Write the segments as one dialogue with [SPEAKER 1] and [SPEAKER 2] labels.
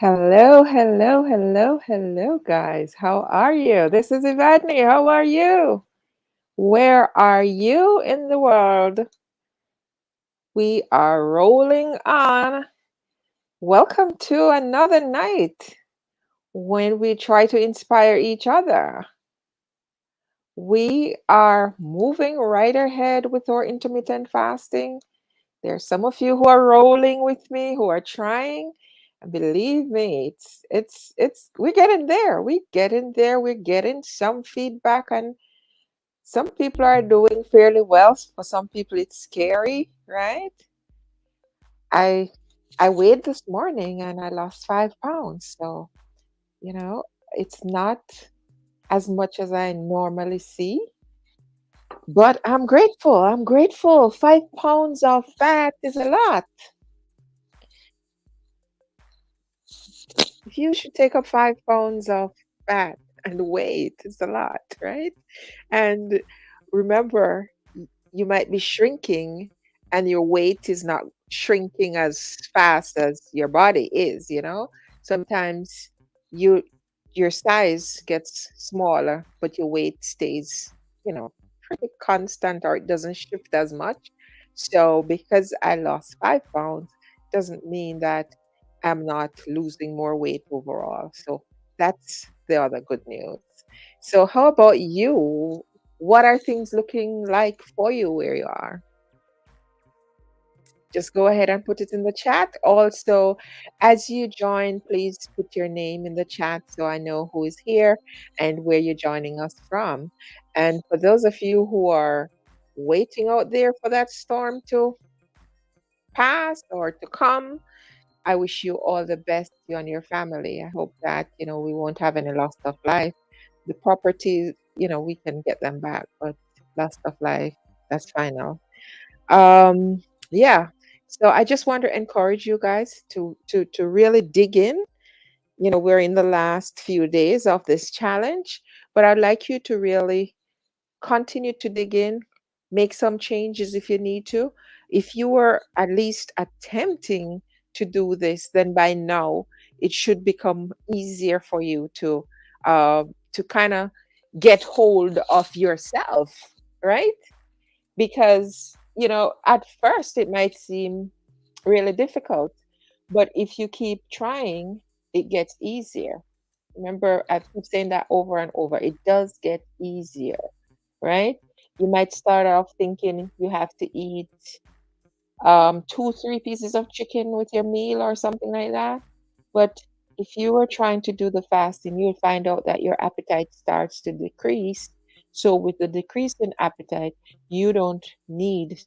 [SPEAKER 1] Hello, hello, hello, hello, guys. How are you? This is Evadne. How are you? Where are you in the world? We are rolling on. Welcome to another night when we try to inspire each other. We are moving right ahead with our intermittent fasting. There's some of you who are rolling with me, who are trying. And believe me, it's we're getting there. We're getting there. We're getting some feedback, and some people are doing fairly well. For some people, it's scary, right? I I weighed this morning and I lost 5 pounds. So, you know, it's not as much as I normally see, but I'm grateful. I'm grateful. 5 pounds of fat is a lot. If you should take up 5 pounds of fat and weight, it's a lot, right? And remember, you might be shrinking and your weight is not shrinking as fast as your body is. Sometimes you your size gets smaller, but your weight stays, pretty constant or it doesn't shift as much. So because I lost 5 pounds doesn't mean that I'm not losing more weight overall. So that's the other good news. So how about you? What are things looking like for you where you are? Just go ahead and put it in the chat. Also, as you join, please put your name in the chat so I know who is here and where you're joining us from. And for those of you who are waiting out there for that storm to pass or to come, I wish you all the best, you and your family. I hope that, we won't have any loss of life. The properties, we can get them back, but loss of life, that's final. Um, yeah. So I just want to encourage you guys to really dig in. We're in the last few days of this challenge, but I'd like you to really continue to dig in, make some changes if you need to. If you were at least attempting to do this, then by now it should become easier for you to kind of get hold of yourself, right? Because at first it might seem really difficult, but if you keep trying, it gets easier. Remember, I keep saying that over and over. It does get easier, right? You might start off thinking you have to eat two, three pieces of chicken with your meal or something like that. But if you are trying to do the fasting, you'll find out that your appetite starts to decrease. So, with the decrease in appetite, you don't need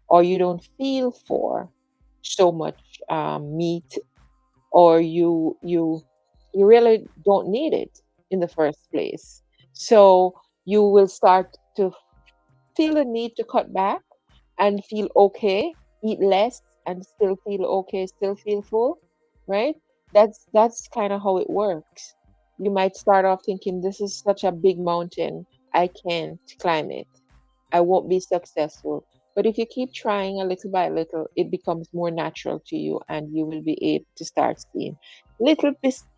[SPEAKER 1] or you don't feel for so much meat, or you really don't need it in the first place. So you will start to feel the need to cut back and feel okay, eat less and still feel okay, still feel full, right? That's kind of how it works. You might start off thinking this is such a big mountain, I can't climb it. I won't be successful. But if you keep trying a little by little, it becomes more natural to you and you will be able to start seeing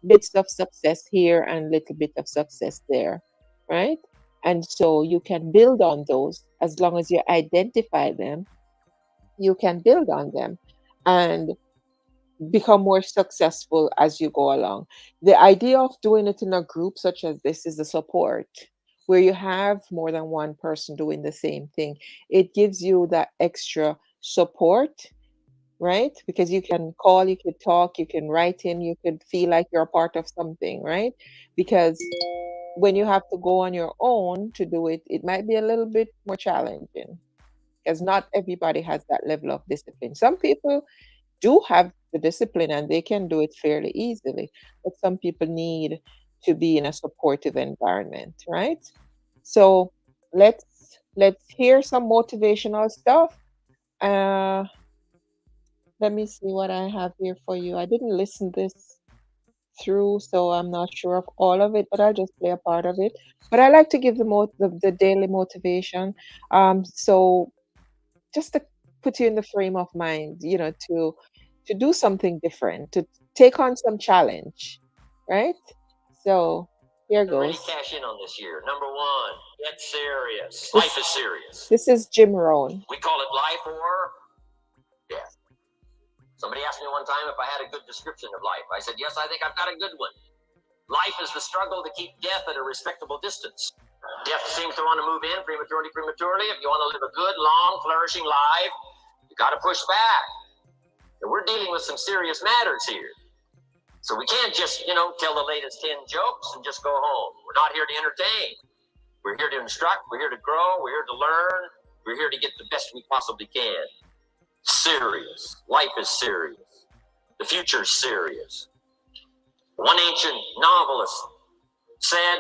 [SPEAKER 1] bits of success here and little bit of success there, right? And so you can build on those as long as you identify them, you can build on them and become more successful as you go along. The idea of doing it in a group such as this is the support, where you have more than one person doing the same thing. It gives you that extra support, right? Because you can call, you could talk, you can write in, you could feel like you're a part of something, right? Because when you have to go on your own to do it, it might be a little bit more challenging because not everybody has that level of discipline. Some people do have the discipline and they can do it fairly easily, but some people need to be in a supportive environment, right? So let's hear some motivational stuff. Uh, Let me see what I have here for you. I didn't listen this through, so I'm not sure of all of it, but I'll just play a part of it. But I like to give the daily motivation. So just to put you in the frame of mind, to do something different, take on some challenge, right? So here
[SPEAKER 2] Really
[SPEAKER 1] goes.
[SPEAKER 2] cash in on this year. Number one, get serious.
[SPEAKER 1] This
[SPEAKER 2] Life is serious.
[SPEAKER 1] this is Jim Rohn.
[SPEAKER 2] We call it life or death. Somebody asked me one time if I had a good description of life. I said, yes, I think I've got a good one. Life is the struggle to keep death at a respectable distance. Death seems to want to move in prematurely. If you want to live a good, long, flourishing life, you got to push back. And we're dealing with some serious matters here. So we can't just, tell the latest 10 jokes and just go home. We're not here to entertain. We're here to instruct. We're here to grow. We're here to learn. We're here to get the best we possibly can. Serious. Life is serious. The future is serious. One ancient novelist said,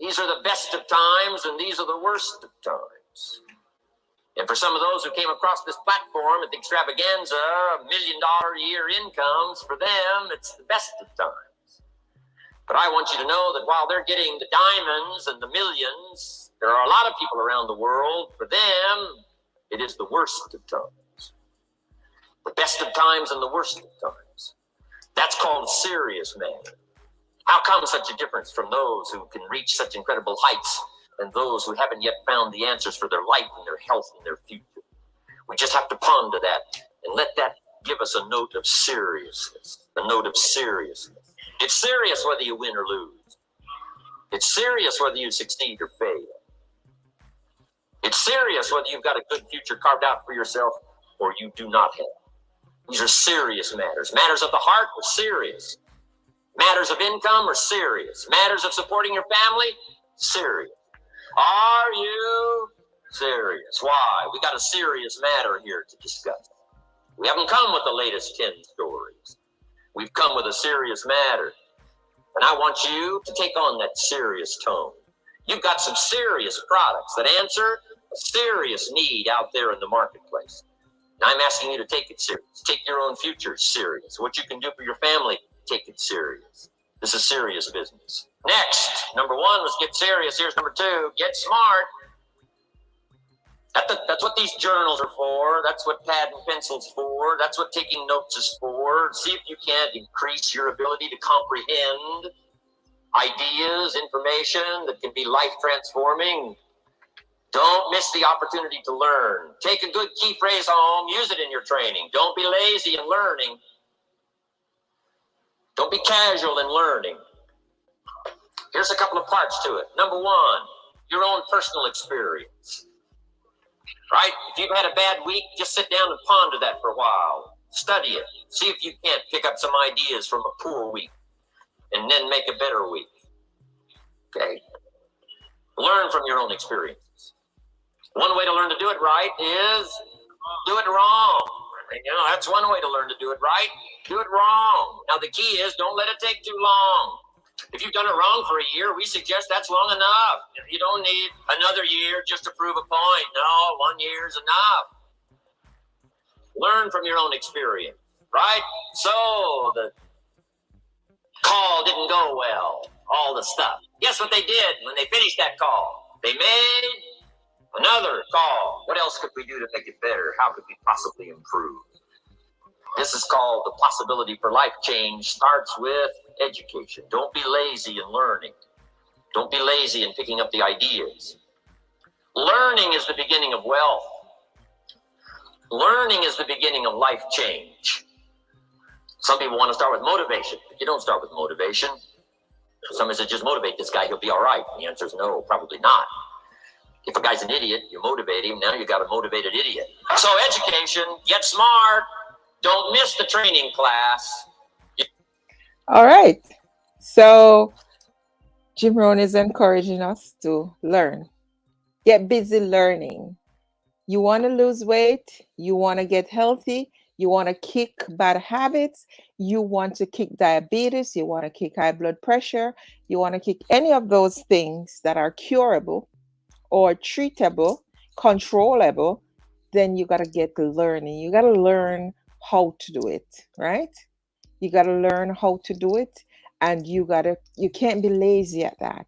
[SPEAKER 2] these are the best of times and these are the worst of times. And for some of those who came across this platform at the extravaganza, $1 million a year incomes, for them, it's the best of times. But I want you to know that while they're getting the diamonds and the millions, there are a lot of people around the world, for them, it is the worst of times. The best of times and the worst of times. That's called a serious matter. How come such a difference from those who can reach such incredible heights and those who haven't yet found the answers for their life and their health and their future? We just have to ponder that and let that give us a note of seriousness. A note of seriousness. It's serious whether you win or lose. It's serious whether you succeed or fail. It's serious whether you've got a good future carved out for yourself or you do not have. These are serious matters. Matters of the heart are serious. Matters of income are serious. Matters of supporting your family, serious. Are you serious? Why? We got a serious matter here to discuss. We haven't come with the latest 10 stories. We've come with a serious matter. And I want you to take on that serious tone. You've got some serious products that answer a serious need out there in the marketplace. And I'm asking you to take it serious. Take your own future serious. What you can do for your family, take it serious. This is serious business. Next, number one was get serious. Here's number two, get smart. That's what these journals are for. That's what pad and pencil's for. That's what taking notes is for. See if you can't increase your ability to comprehend ideas, information that can be life transforming. Don't miss the opportunity to learn. Take a good key phrase home. Use it in your training. Don't be lazy in learning. Don't be casual in learning. Here's a couple of parts to it. Number one, your own personal experience. Right? If you've had a bad week, just sit down and ponder that for a while. Study it. See if you can't pick up some ideas from a poor week and then make a better week. Okay? Learn from your own experiences. One way to learn to do it right is do it wrong. That's one way to learn to do it right. Do it wrong. Now, the key is don't let it take too long. If you've done it wrong for a year, we suggest that's long enough. You don't need another year just to prove a point. No, 1 year is enough. Learn from your own experience, right? So the call didn't go well, all the stuff. Guess what they did when they finished that call? They made another call. What else could we do to make it better? How could we possibly improve? This is called the possibility for life change. Starts with education. Don't be lazy in learning. Don't be lazy in picking up the ideas. Learning is the beginning of wealth. Learning is the beginning of life change. Some people want to start with motivation, but you don't start with motivation. Somebody says, just motivate this guy, he'll be all right. And the answer is no, probably not. If a guy's an idiot, you motivate him. Now you got a motivated idiot. So education, get smart. Don't miss the training class.
[SPEAKER 1] All right. So Jim Rohn is encouraging us to learn. Get busy learning. You want to lose weight, you want to get healthy, you want to kick bad habits, you want to kick diabetes, you want to kick high blood pressure, you want to kick any of those things that are curable or treatable, controllable, then you got to get learning. You got to learn how to do it, right? You got to learn how to do it, and you can't be lazy at that.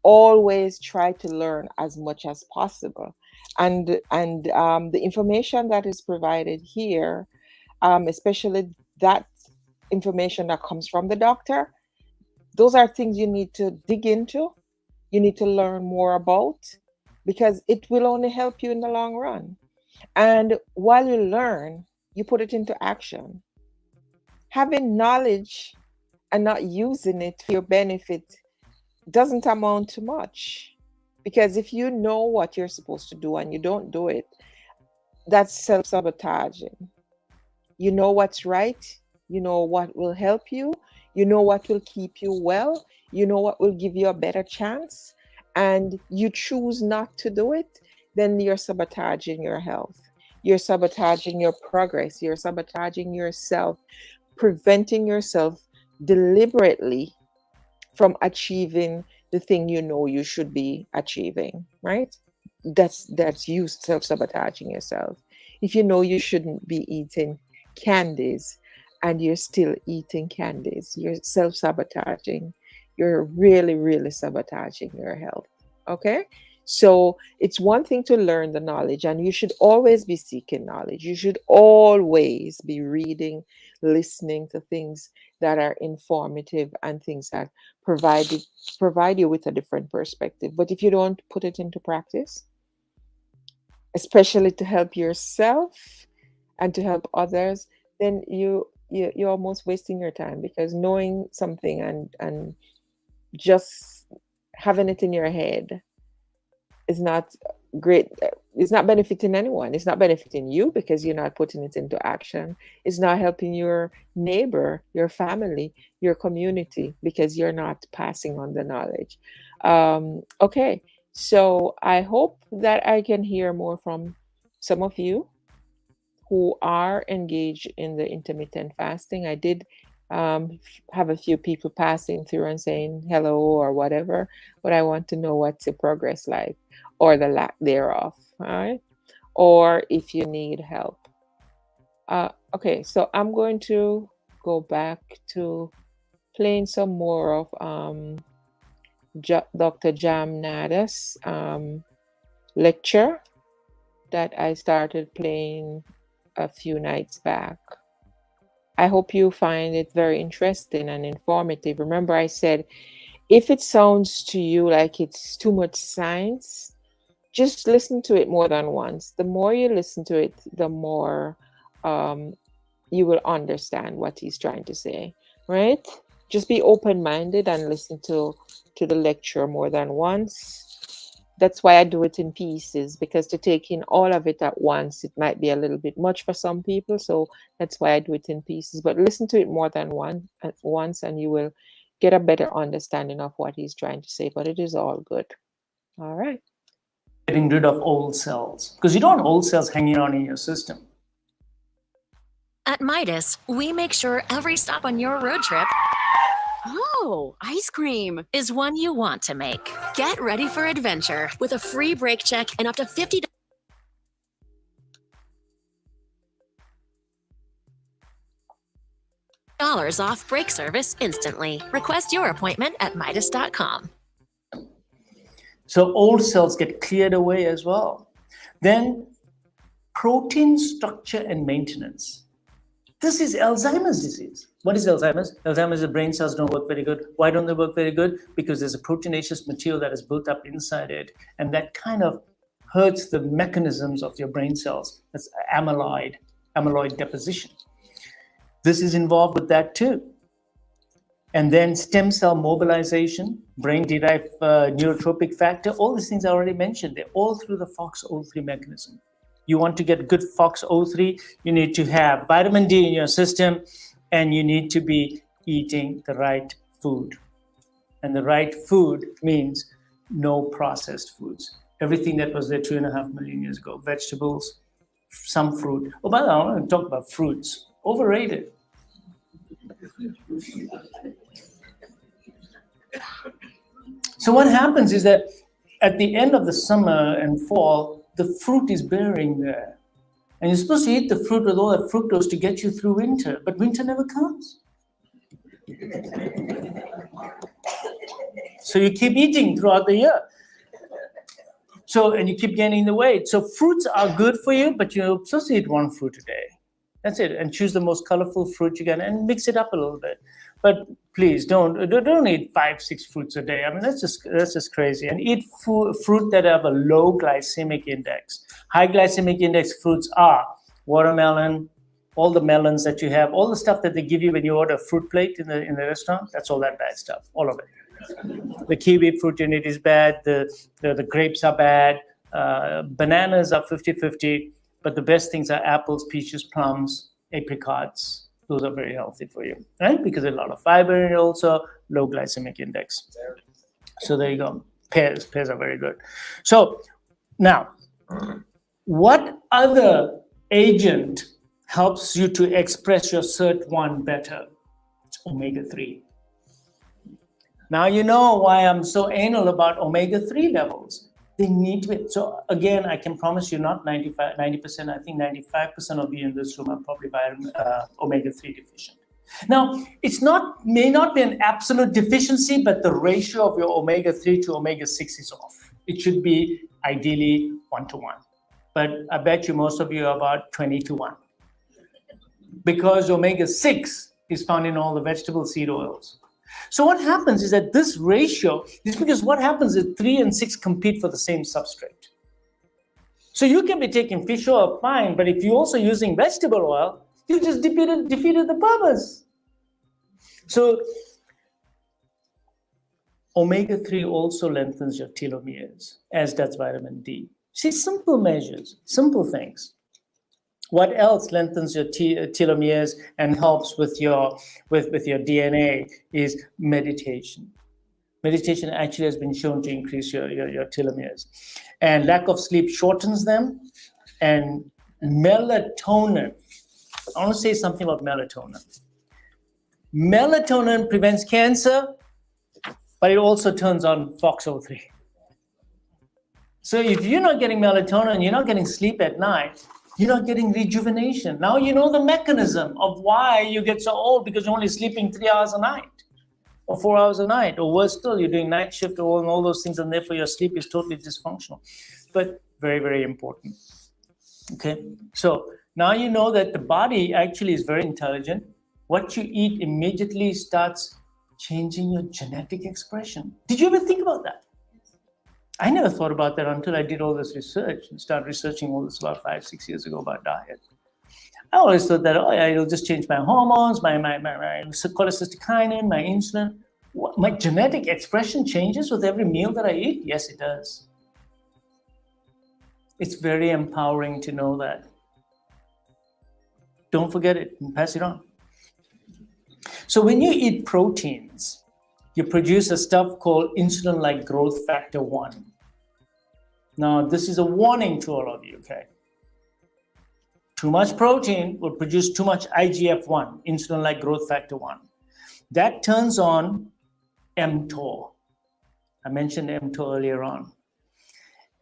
[SPEAKER 1] Always try to learn as much as possible. And the information that is provided here, especially that information that comes from the doctor. Those are things you need to dig into, you need to learn more about, because it will only help you in the long run. And while you learn, you put it into action. Having knowledge and not using it for your benefit doesn't amount to much. Because if you know what you're supposed to do and you don't do it, that's self sabotaging. You know what's right, you know what will help you know what will keep you well, you know what will give you a better chance, and you choose not to do it, then you're sabotaging your health. You're sabotaging your progress. You're sabotaging yourself, preventing yourself deliberately from achieving the thing you know you should be achieving, right? That's you self-sabotaging yourself. If you know you shouldn't be eating candies and you're still eating candies, you're self-sabotaging. You're really, really sabotaging your health. Okay? So it's one thing to learn the knowledge, and you should always be seeking knowledge. You should always be reading, listening to things that are informative and things that provide provide you with a different perspective. But if you don't put it into practice, especially to help yourself and to help others, then you're almost wasting your time, because knowing something and just having it in your head is not great. It's not benefiting anyone. It's not benefiting you because you're not putting it into action. It's not helping your neighbor, your family, your community, because you're not passing on the knowledge. Okay, so I hope that I can hear more from some of you who are engaged in the intermittent fasting. I did have a few people passing through and saying hello or whatever, but I want to know what's your progress like, or the lack thereof, all right? Or if you need help. Okay, so I'm going to go back to playing some more of Dr. Jam Nada's lecture that I started playing a few nights back. I hope you find it very interesting and informative. Remember, I said if it sounds to you like it's too much science, just listen to it more than once. The more you listen to it, the more um, you will understand what he's trying to say, right? Just be open-minded and listen to the lecture more than once. That's why I do it in pieces, because to take in all of it at once, it might be a little bit much for some people. So that's why I do it in pieces. But listen to it more than one at once, and you will get a better understanding of what he's trying to say. But it is all good. All right.
[SPEAKER 3] Getting rid of old cells, because you don't want old cells hanging around in your system.
[SPEAKER 4] At Midas, we make sure every stop on your road trip
[SPEAKER 5] ice cream
[SPEAKER 4] is one you want to make. Get ready for adventure with a free brake check and up to $50 off brake service instantly. Request your appointment at Midas.com.
[SPEAKER 3] So old cells get cleared away as well. Then protein structure and maintenance. This is Alzheimer's disease. What is Alzheimer's? Alzheimer's, the brain cells don't work very good. Why don't they work very good? Because there's a proteinaceous material that is built up inside it, and that kind of hurts the mechanisms of your brain cells. That's amyloid deposition. This is involved with that too. And then stem cell mobilization, brain-derived neurotropic factor, all these things I already mentioned. They're all through the FOXO3 mechanism. You want to get good FOXO3, you need to have vitamin D in your system, and you need to be eating the right food. And the right food means no processed foods. Everything that was there 2.5 million years ago, vegetables, some fruit. Oh, by the way, I want to talk about fruits. Overrated. So what happens is that at the end of the summer and fall, the fruit is bearing there. And you're supposed to eat the fruit with all that fructose to get you through winter, but winter never comes. So you keep eating throughout the year. And you keep gaining the weight. So fruits are good for you, but you're supposed to eat one fruit a day. That's it. And choose the most colorful fruit you can and mix it up a little bit. But please don't eat 5-6 fruits a day. I mean, that's just crazy. And eat fruit that have a low glycemic index. High glycemic index fruits are watermelon, all the melons that you have, all the stuff that they give you when you order a fruit plate in the restaurant. That's all that bad stuff, all of it. The kiwi fruit in it is bad. The grapes are bad. Bananas are 50-50. But the best things are apples, peaches, plums, apricots. Those are very healthy for you, right? Because there's a lot of fiber and also low glycemic index. So there you go. Pears are very good. So now, what other agent helps you to express your SIRT1 better? It's omega-3. Now you know why I'm so anal about omega-3 levels. They need to be. So again, I can promise you not 90%, I think 95% of you in this room are probably omega-3 deficient. Now, may not be an absolute deficiency, but the ratio of your omega-3 to omega-6 is off. It should be ideally 1-to-1. But I bet you most of you are about 20-to-1. Because omega-6 is found in all the vegetable seed oils. So what happens is that this ratio is because what happens is 3 and 6 compete for the same substrate. So you can be taking fish oil, fine, but if you're also using vegetable oil, you just defeated the purpose. So omega-3 also lengthens your telomeres, as does vitamin D. See, simple measures, simple things. What else lengthens your telomeres and helps with your DNA is meditation. Meditation actually has been shown to increase your telomeres. And lack of sleep shortens them. And melatonin. I want to say something about melatonin. Melatonin prevents cancer, but it also turns on FOXO3. So if you're not getting melatonin, you're not getting sleep at night, you're not getting rejuvenation. Now you know the mechanism of why you get so old, because you're only sleeping 3 hours a night or 4 hours a night, or worse still, you're doing night shift or all those things, and therefore your sleep is totally dysfunctional. But very, very important. Okay, so now you know that the body actually is very intelligent. What you eat immediately starts changing your genetic expression. Did you ever think about that? I never thought about that until I did all this research and started researching all this about 5-6 years ago about diet. I always thought that, it'll just change my hormones, my cholecystokinin, my insulin. My genetic expression changes with every meal that I eat? Yes, it does. It's very empowering to know that. Don't forget it and pass it on. So when you eat proteins, you produce a stuff called insulin-like growth factor 1. Now, this is a warning to all of you, okay? Too much protein will produce too much IGF-1, insulin-like growth factor 1. That turns on mTOR. I mentioned mTOR earlier on.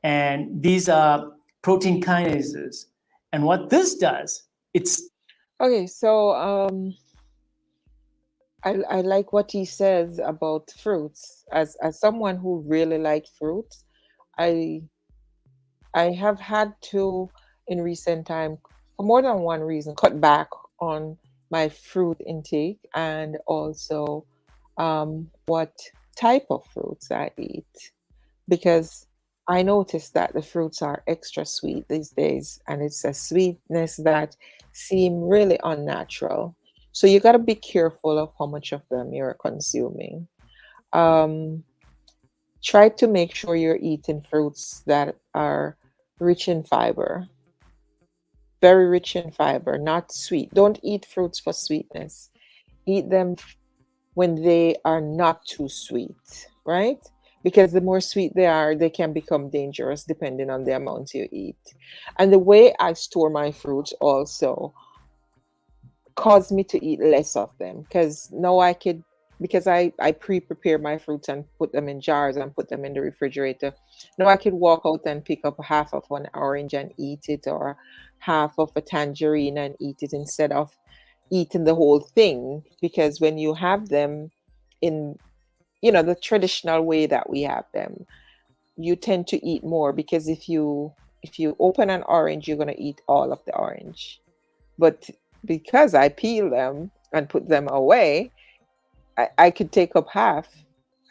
[SPEAKER 3] And these are protein kinases. And what this does, it's...
[SPEAKER 1] Okay, so I like what he says about fruits. As someone who really likes fruits, I have had to, in recent time, for more than one reason, cut back on my fruit intake, and also what type of fruits I eat, because I noticed that the fruits are extra sweet these days, and it's a sweetness that seem really unnatural. So you got to be careful of how much of them you're consuming. Um, Try to make sure you're eating fruits that are rich in fiber, very rich in fiber, not sweet. Don't eat fruits for sweetness. Eat them when they are not too sweet, right? Because the more sweet they are, they can become dangerous depending on the amount you eat. And the way I store my fruits also caused me to eat less of them, because now I could, because I pre-prepare my fruits and put them in jars and put them in the refrigerator. Now I could walk out and pick up half of an orange and eat it, or half of a tangerine and eat it, instead of eating the whole thing. Because when you have them in, the traditional way that we have them, you tend to eat more, because if you open an orange, you're going to eat all of the orange. But because I peel them and put them away, I could take up half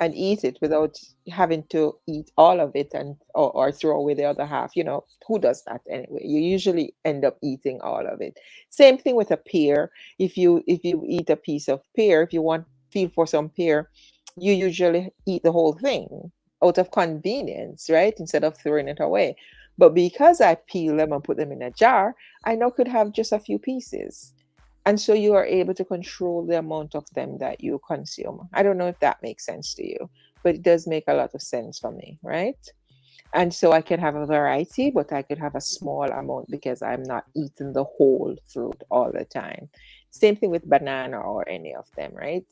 [SPEAKER 1] and eat it without having to eat all of it and or throw away the other half. You know, who does that anyway? You usually end up eating all of it. Same thing with a pear. If you eat a piece of pear, if you want feel for some pear, you usually eat the whole thing out of convenience, right? Instead of throwing it away. But because I peel them and put them in a jar, I now could have just a few pieces, and so you are able to control the amount of them that you consume. I don't know if that makes sense to you, but it does make a lot of sense for me, right? And so I can have a variety, but I could have a small amount because I'm not eating the whole fruit all the time. Same thing with banana or any of them, right?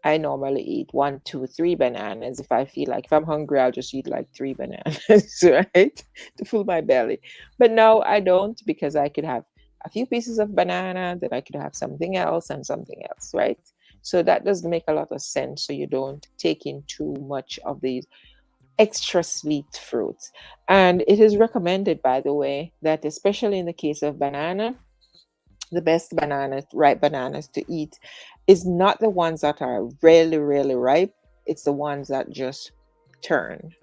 [SPEAKER 1] I normally eat one, two, three bananas if I feel like. If I'm hungry, I'll just eat like three bananas, right? To fill my belly. But no, I don't, because I could have a few pieces of banana, then I could have something else and something else, right? So that doesn't make a lot of sense. So you don't take in too much of these extra sweet fruits. And it is recommended, by the way, that especially in the case of banana, the best bananas, ripe bananas to eat, is not the ones that are really, really ripe. It's the ones that just turn,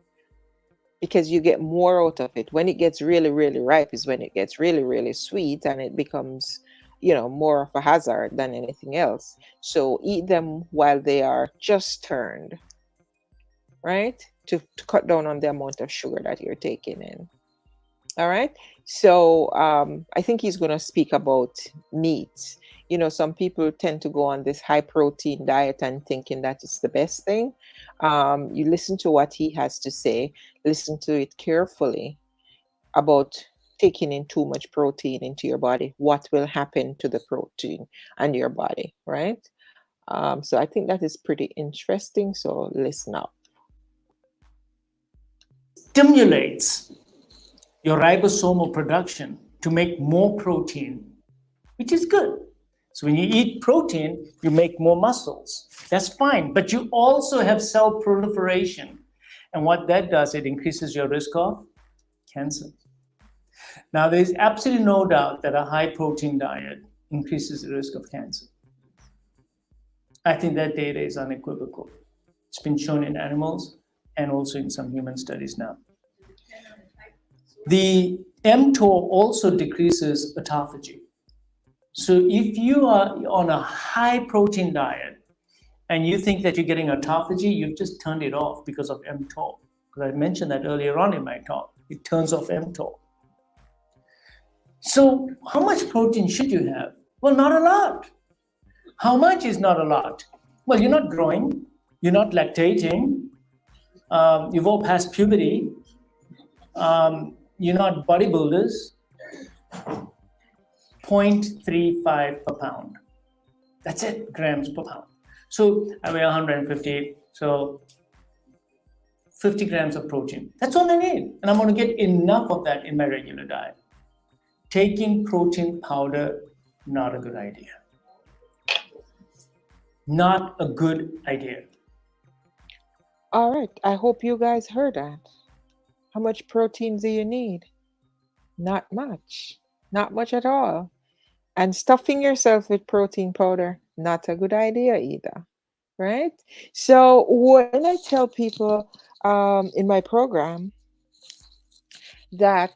[SPEAKER 1] because you get more out of it. When it gets really, really ripe is when it gets really, really sweet and it becomes, more of a hazard than anything else. So eat them while they are just turned, right? To cut down on the amount of sugar that you're taking in. All right. So I think he's going to speak about meat. Some people tend to go on this high protein diet and thinking that it's the best thing. You listen to what he has to say, listen to it carefully about taking in too much protein into your body. What will happen to the protein and your body, right? So I think that is pretty interesting. So listen up.
[SPEAKER 3] Stimulates your ribosomal production to make more protein, which is good. So when you eat protein, you make more muscles. That's fine. But you also have cell proliferation. And what that does, it increases your risk of cancer. Now, there's absolutely no doubt that a high protein diet increases the risk of cancer. I think that data is unequivocal. It's been shown in animals and also in some human studies now. The mTOR also decreases autophagy. So if you are on a high protein diet and you think that you're getting autophagy, you've just turned it off because of mTOR. Because I mentioned that earlier on in my talk. It turns off mTOR. So how much protein should you have? Well, not a lot. How much is not a lot? Well, you're not growing. You're not lactating. You've all passed puberty. You're not bodybuilders. 0.35 per pound. That's it, grams per pound. So I weigh 150, so 50 grams of protein. That's all I need. And I'm going to get enough of that in my regular diet. Taking protein powder, not a good idea. Not a good idea.
[SPEAKER 1] All right. I hope you guys heard that. How much protein do you need? Not much. Not much at all. And stuffing yourself with protein powder, not a good idea either. Right? So when I tell people in my program that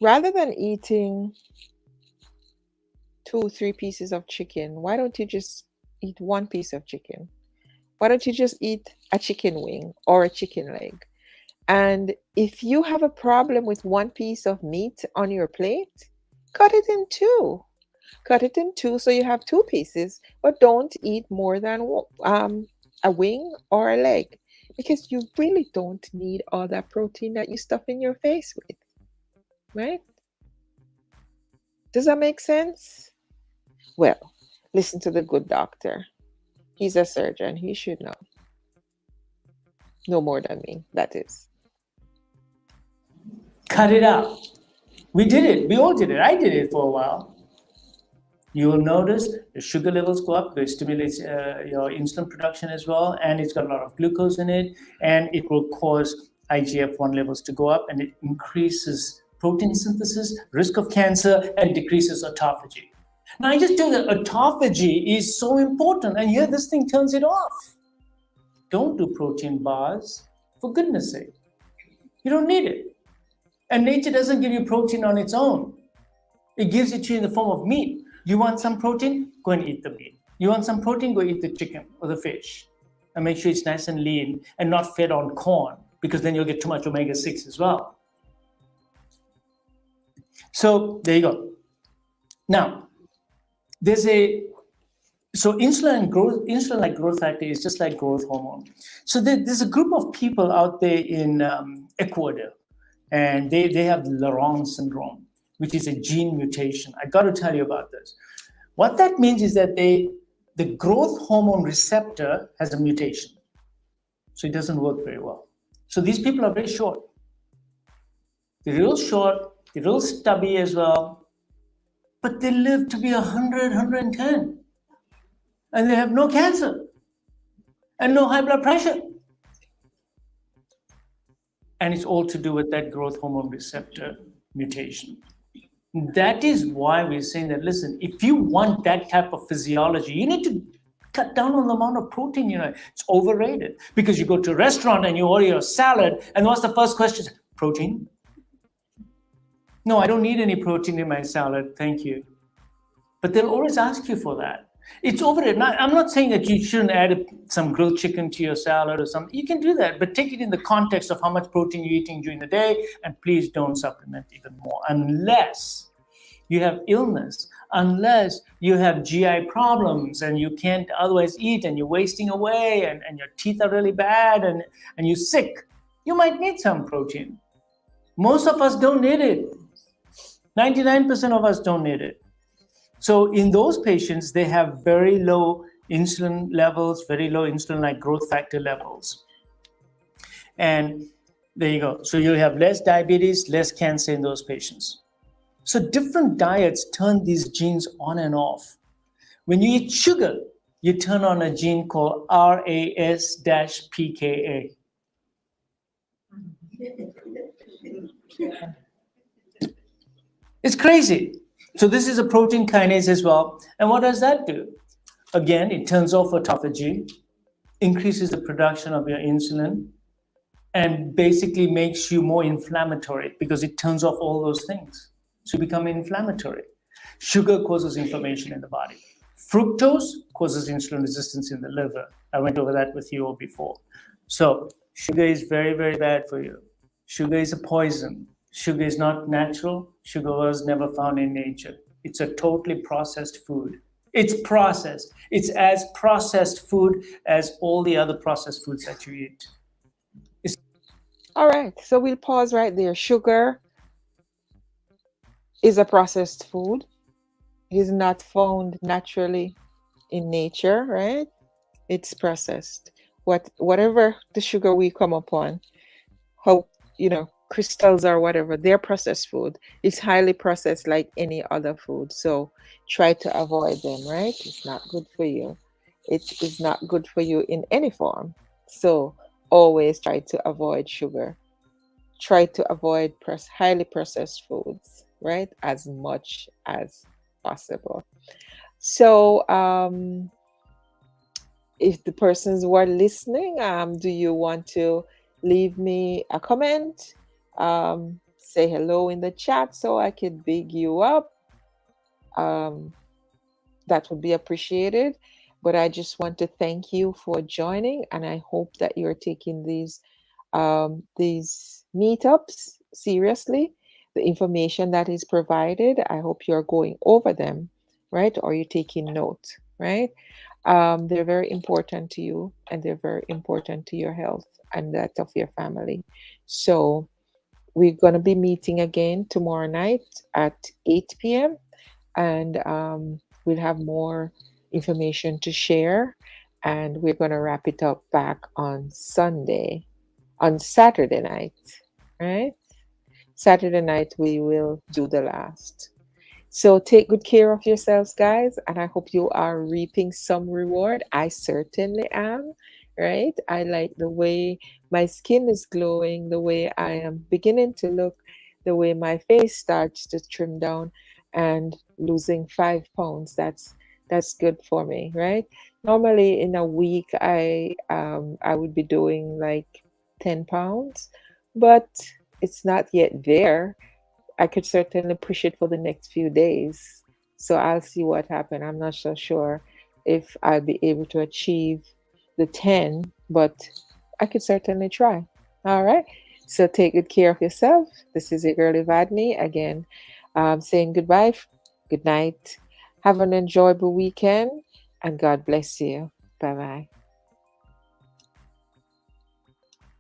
[SPEAKER 1] rather than eating 2, 3 pieces of chicken, why don't you just eat one piece of chicken? Why don't you just eat a chicken wing or a chicken leg? And if you have a problem with one piece of meat on your plate, cut it in two. Cut it in two so you have 2 pieces, but don't eat more than a wing or a leg, because you really don't need all that protein that you stuff in your face with, right? Does that make sense? Well, listen to the good doctor. He's a surgeon. He should know. No more than me, that is.
[SPEAKER 3] Cut it out. We did it. We all did it. I did it for a while. You will notice the sugar levels go up. It stimulates your insulin production as well, and it's got a lot of glucose in it, and it will cause IGF-1 levels to go up, and it increases protein synthesis, risk of cancer, and decreases autophagy. Now, I just told you that autophagy is so important, and here this thing turns it off. Don't do protein bars, for goodness sake. You don't need it. And nature doesn't give you protein on its own. It gives it to you in the form of meat. You want some protein? Go and eat the meat. You want some protein? Go eat the chicken or the fish. And make sure it's nice and lean and not fed on corn, because then you'll get too much omega-6 as well. So there you go. Now, insulin like growth factor is just like growth hormone. So there's a group of people out there in Ecuador, and they have Laron syndrome, which is a gene mutation. I got to tell you about this. What that means is that the growth hormone receptor has a mutation, so it doesn't work very well. So these people are very short. They're real short, they're real stubby as well, but they live to be 100, 110. And they have no cancer and no high blood pressure. And it's all to do with that growth hormone receptor mutation. That is why we're saying that, listen, if you want that type of physiology, you need to cut down on the amount of protein. It's overrated, because you go to a restaurant and you order your salad, and what's the first question? Protein? No, I don't need any protein in my salad, thank you. But they'll always ask you for that. It's overrated. Now, I'm not saying that you shouldn't add some grilled chicken to your salad or something. You can do that, but take it in the context of how much protein you're eating during the day, and please don't supplement even more, unless you have illness, unless you have GI problems and you can't otherwise eat, and you're wasting away, and your teeth are really bad, and you're sick. You might need some protein. Most of us don't need it. 99% of us don't need it. So in those patients, they have very low insulin levels, very low insulin-like growth factor levels. And there you go. So you have less diabetes, less cancer in those patients. So different diets turn these genes on and off. When you eat sugar, you turn on a gene called RAS-PKA. It's crazy. So this is a protein kinase as well. And what does that do? Again, it turns off autophagy, increases the production of your insulin, and basically makes you more inflammatory, because it turns off all those things. So you become inflammatory. Sugar causes inflammation in the body. Fructose causes insulin resistance in the liver. I went over that with you all before. So sugar is very, very bad for you. Sugar is a poison. Sugar is not natural. Sugar was never found in nature. It's a totally processed food. It's processed. It's as processed food as all the other processed foods that you eat.
[SPEAKER 1] All right, so we'll pause right there. Sugar is a processed food. It is not found naturally in nature, right? It's processed. Whatever the sugar we come upon, how crystals or whatever, they're processed food. It's highly processed like any other food. So try to avoid them, right? It's not good for you. It is not good for you in any form. So always try to avoid sugar. Try to avoid highly processed foods, right? As much as possible. So if the persons who are listening, do you want to leave me a comment? Say hello in the chat so I could big you up. That would be appreciated. But I just want to thank you for joining, and I hope that you're taking these meetups seriously. The information that is provided, I hope you're going over them, right? Or you're taking note, right? They're very important to you, and they're very important to your health and that of your family. So we're going to be meeting again tomorrow night at 8 p.m. and we'll have more information to share. And we're going to wrap it up back on Saturday night, right? Saturday night, we will do the last. So take good care of yourselves, guys, and I hope you are reaping some reward. I certainly am, right? I like the way my skin is glowing, the way I am beginning to look, the way my face starts to trim down, and losing 5 pounds. That's good for me, right? Normally in a week I would be doing like 10 pounds, but it's not yet there. I could certainly push it for the next few days. So I'll see what happens. I'm not so sure if I'll be able to achieve the 10, but I could certainly try. All right. So take good care of yourself. This is your girl Evadne again, saying goodbye, good night. Have an enjoyable weekend, and God bless you. Bye bye.